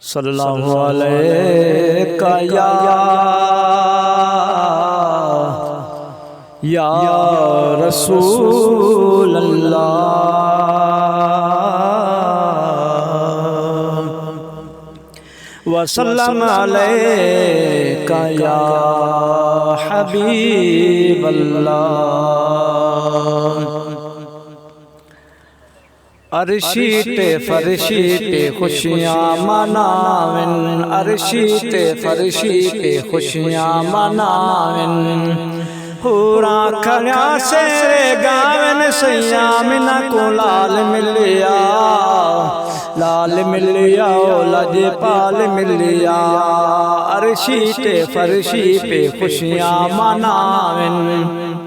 صلی اللہ علیہ یا رسول اللہ وسلم علیک یا حبیب اللہ عرشی تے فرشی تے خوشیاں مناون عرشی تے فرشی تے خوشیاں مناون حوراں کھڑیاں سیرے گاون سیام نہ کو لال ملیا لجپال ملیا عرشی تے فرشی پہ خوشیاں مناون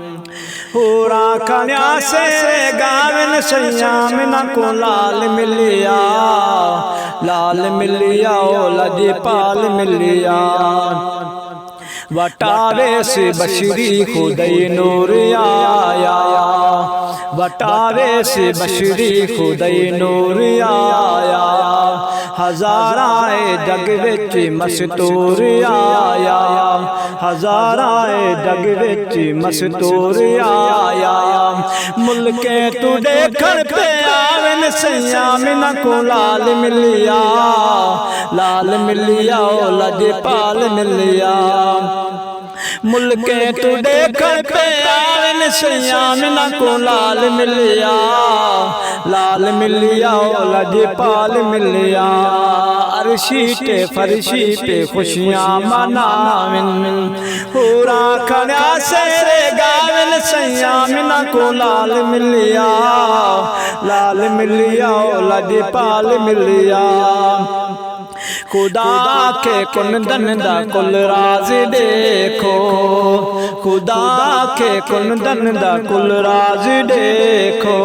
حوراں کھڑیاں سیرے گاون سیام نہ کو لال ملیا لجپال ملیا وٹارے سے بشری خدای نور آیا وٹارے سے بشری خدای نور آیا ہزارائے جگ وچ مستور آیا ہزارائے جگ وچ مستور آیا ملکیں تو دیکھن پہ آون سیام نہ کو لال ملیا لجپال ملیا ملکیں تو دیکھن پہ آون سیام نہ کو لال ملیا لجپال ملیا عرشی تے فرشی پہ خوشیاں مناون حوراں کھڑیاں سیرے گاون سیام نہ کو لال ملیا لجپال ملیا خدا کے کندن دا کل راز دیکھو خدا کے کندن دا کل راز دیکھو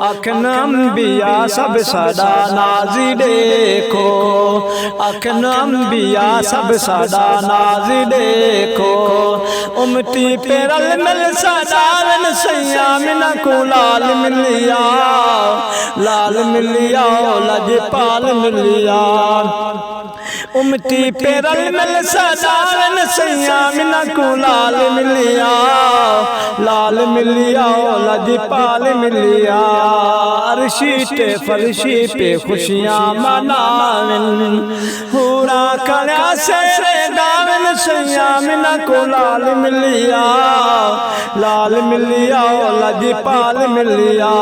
اکھن انبیاء سب سدا ناز دیکھو اکھن انبیاء سب سدا ناز دیکھو امتی پہ رل مل سداون سیام نہ کو لال ملیا لجپال ملیا امتی پہ رل مل سداون سیام نہ کو لال ملیا لجپال ملیا عرشی تے فرشی پہ خوشیاں مناون حوراں کھڑیاں سیرے گاون سیام نہ کو لال ملیا لجپال ملیا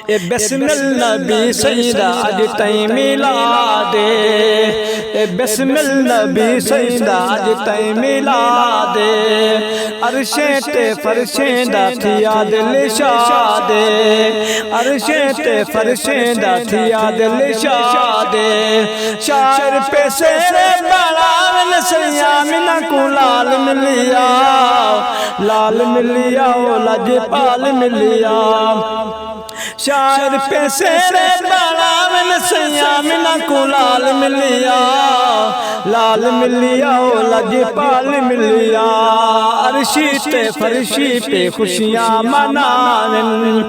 اے بسم النبی سیدہ اج تائیں میلاد اے بسم النبی سیدہ اج تائیں میلاد عرشیں تے فرشیں دا تھیا دل شاد عرشیں تے فرشیں دا تھیا دل شاد شاعر پہ سیرے بڑاون سیام نہ کو لال ملیا لجپال ملیا شاعر پہ سیرے بڑاون سیام نہ کو لال ملیا لجپال ملیا عرشی تے فرشی پہ خوشیاں مناون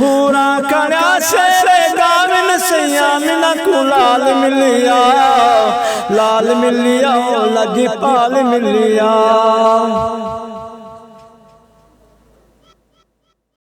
حوراں کھڑیاں سیرے گاون سیام نہ کو لال ملیا لجپال ملیا